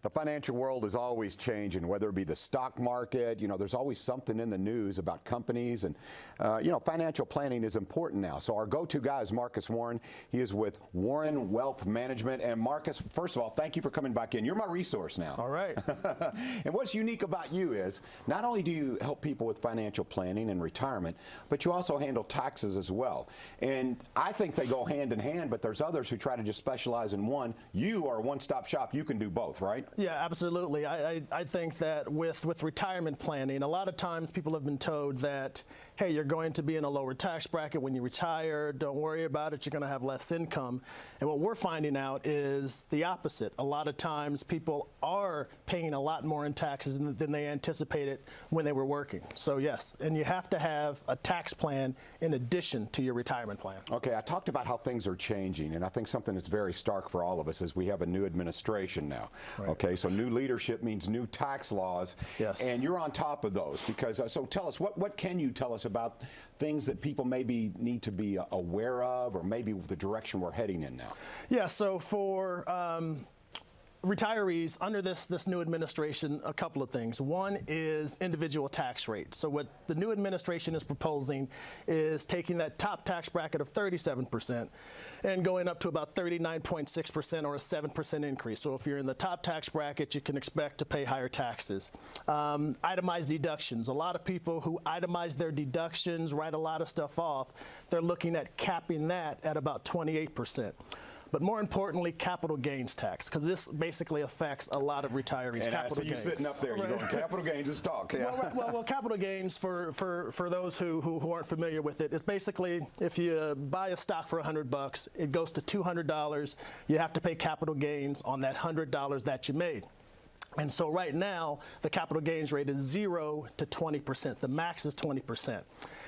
The financial world is always changing, whether it be the stock market. There's always something in the news about companies, and financial planning is important now. So our go-to guy is Marcus Warren. He is with Warren Wealth Management. And Marcus, first of all, thank you for coming back in. You're my resource now. All right. And what's unique about you is not only do you help people with financial planning and retirement, but you also handle taxes as well. And I think they go hand in hand, but there's others who try to just specialize in one. You are a one-stop shop. You can do both, right? Yeah, absolutely. I think that with retirement planning, a lot of times people have been told that, hey, you're going to be in a lower tax bracket when you retire. Don't worry about it. You're going to have less income. And what we're finding out is the opposite. A lot of times people are paying a lot more in taxes than they anticipated when they were working. So yes, and you have to have a tax plan in addition to your retirement plan. Okay, I talked about how things are changing, and I think something that's very stark for all of us is we have a new administration now. Right. Okay, so new leadership means new tax laws. Yes. And you're on top of those because, so tell us, what can you tell us about things that people maybe need to be aware of, or maybe the direction we're heading in now? Yeah, so for retirees under this new administration, a couple of things. One is individual tax rates. So what the new administration is proposing is taking that top tax bracket of 37% and going up to about 39.6%, or a 7% increase. So if you're in the top tax bracket, you can expect to pay higher taxes. Itemized deductions. A lot of people who itemize their deductions, write a lot of stuff off, they're looking at capping that at about 28%. But more importantly, capital gains tax, because this basically affects a lot of retirees. And capital I see you gains. Sitting up there, you're going, capital gains is talk. Yeah. Well, capital gains, for those who aren't familiar with it, is basically if you buy a stock for $100, it goes to $200. You have to pay capital gains on that $100 that you made. And so right now, the capital gains rate is 0 to 20%. The max is 20%.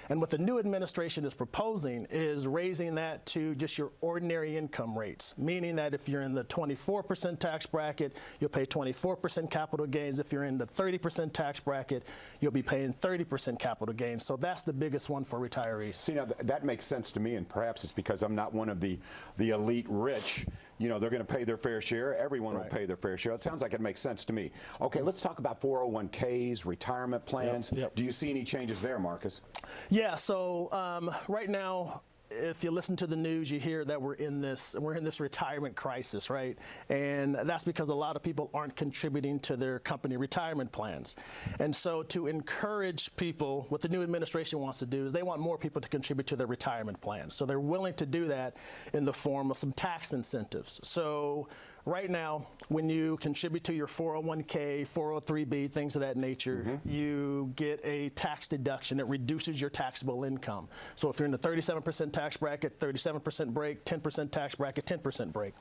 And what the new administration is proposing is raising that to just your ordinary income rates, meaning that if you're in the 24% tax bracket, you'll pay 24% capital gains. If you're in the 30% tax bracket, you'll be paying 30% capital gains. So that's the biggest one for retirees. See, now that makes sense to me, and perhaps it's because I'm not one of the elite rich. They're going to pay their fair share. Everyone will pay their fair share. It sounds like it makes sense to me. Okay, let's talk about 401ks, retirement plans. Yep. Do you see any changes there, Marcus? Yeah, so right now, if you listen to the news, you hear that we're in this retirement crisis, right? And that's because a lot of people aren't contributing to their company retirement plans. And so to encourage people, what the new administration wants to do is they want more people to contribute to their retirement plans. So they're willing to do that in the form of some tax incentives. So right now, when you contribute to your 401k, 403b, things of that nature, you get a tax deduction. It reduces your taxable income. So if you're in the 37% tax bracket, 37% break, 10% tax bracket, 10% break.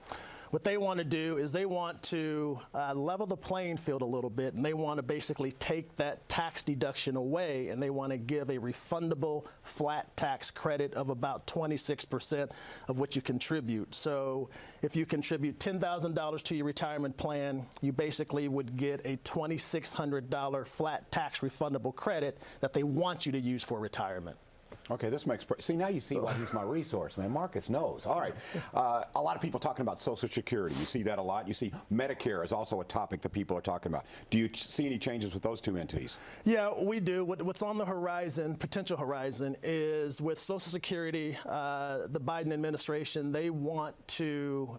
What they want to do is they want to level the playing field a little bit, and they want to basically take that tax deduction away, and they want to give a refundable flat tax credit of about 26% of what you contribute. So if you contribute $10,000 to your retirement plan, you basically would get a $2,600 flat tax refundable credit that they want you to use for retirement. Okay, this makes see, now you see why he's my resource, man. Marcus knows. All right, a lot of people talking about Social Security. You see that a lot. You see Medicare is also a topic that people are talking about. Do you see any changes with those two entities? Yeah, we do. What's on the horizon, potential horizon, is with Social Security, the Biden administration, they want to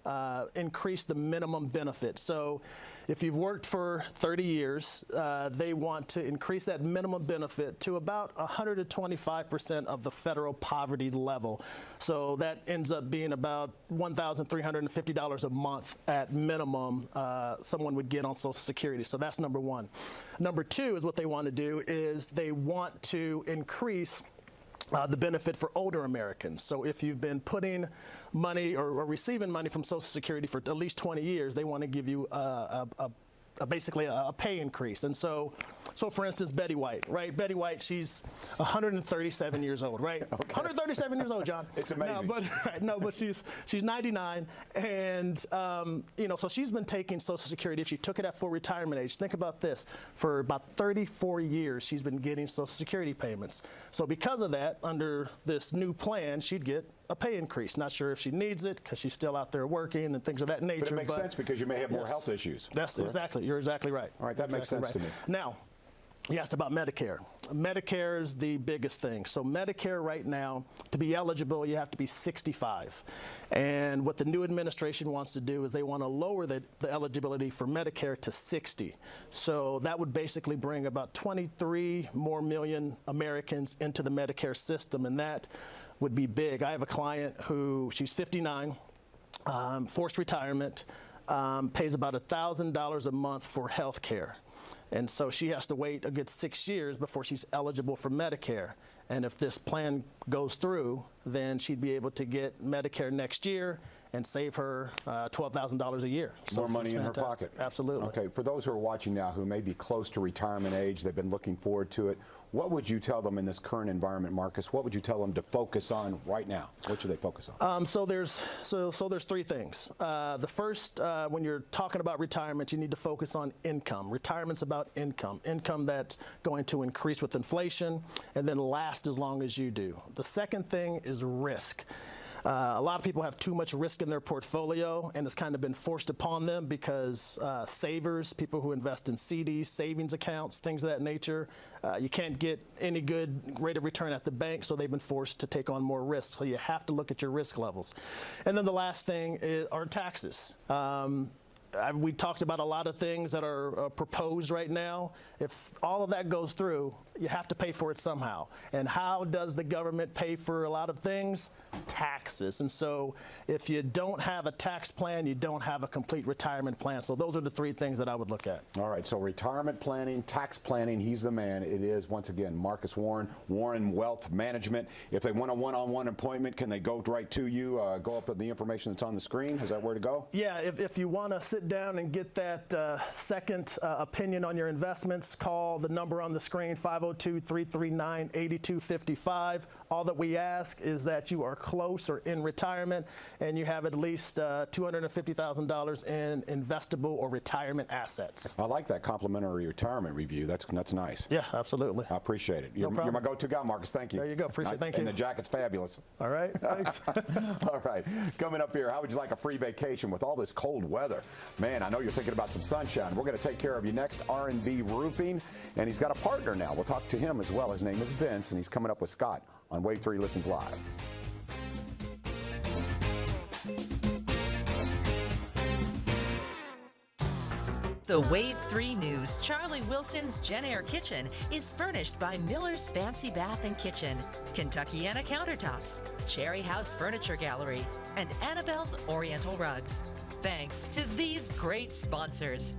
increase the minimum benefit. So if you've worked for 30 years, they want to increase that minimum benefit to about 125% of the federal poverty level. So that ends up being about $1,350 a month at minimum someone would get on Social Security. So that's number one. Number two is what they want to do is they want to increase the benefit for older Americans. So if you've been putting money or receiving money from Social Security for at least 20 years, they want to give you basically a pay increase. And so for instance, Betty White, right? Betty White, she's 137 years old, right? Okay. 137 years old, John. It's amazing. But she's 99, and so she's been taking Social Security. If she took it at full retirement age, think about this: for about 34 years, she's been getting Social Security payments. So because of that, under this new plan, she'd get a pay increase. Not sure if she needs it because she's still out there working and things of that nature. But it makes sense because you may have more yes, health issues. That's exactly. You're exactly right. All right, that makes sense to me. Now, you asked about Medicare. Medicare is the biggest thing. So Medicare right now, to be eligible, you have to be 65. And what the new administration wants to do is they want to lower the eligibility for Medicare to 60. So that would basically bring about 23 more million Americans into the Medicare system, and that would be big. I have a client who, she's 59, forced retirement, pays about $1,000 a month for health care. And so she has to wait a good 6 years before she's eligible for Medicare. And if this plan goes through, then she'd be able to get Medicare next year and save her $12,000 a year. So more money in her pocket. Absolutely. Okay, for those who are watching now who may be close to retirement age, they've been looking forward to it, what would you tell them in this current environment, Marcus? What would you tell them to focus on right now? What should they focus on? So there's three things. The first, when you're talking about retirement, you need to focus on income. Retirement's about income that's going to increase with inflation and then last as long as you do. The second thing is risk. A lot of people have too much risk in their portfolio, and it's kind of been forced upon them because savers, people who invest in CDs, savings accounts, things of that nature, you can't get any good rate of return at the bank, so they've been forced to take on more risk. So you have to look at your risk levels. And then the last thing are taxes. We talked about a lot of things that are proposed right now. If all of that goes through, you have to pay for it somehow. And how does the government pay for a lot of things? Taxes. And so if you don't have a tax plan, you don't have a complete retirement plan. So those are the three things that I would look at. All right, so retirement planning, tax planning, he's the man. It is, once again, Marcus Warren, Warren Wealth Management. If they want a one-on-one appointment, can they go right to you, go up with the information that's on the screen? Is that where to go? Yeah, if you want to sit down and get that second opinion on your investments, call the number on the screen, 502-339-8255. All that we ask is that you are close or in retirement and you have at least $250,000 in investable or retirement assets. I like that complimentary retirement review. That's nice. Yeah, absolutely. I appreciate it. You're my go-to guy, Marcus. Thank you. There you go. Appreciate it. Thank you. And the jacket's fabulous. All right. Thanks. All right. Coming up here, how would you like a free vacation with all this cold weather? Man, I know you're thinking about some sunshine. We're going to take care of you next. R&B Roofing, and he's got a partner now. We'll talk to him as well. His name is Vince, and he's coming up with Scott on Wave 3 Listens Live. The Wave 3 News Charlie Wilson's Jen Air Kitchen is furnished by Miller's Fancy Bath and Kitchen, Kentuckiana Countertops, Cherry House Furniture Gallery, and Annabelle's Oriental Rugs. Thanks to these great sponsors.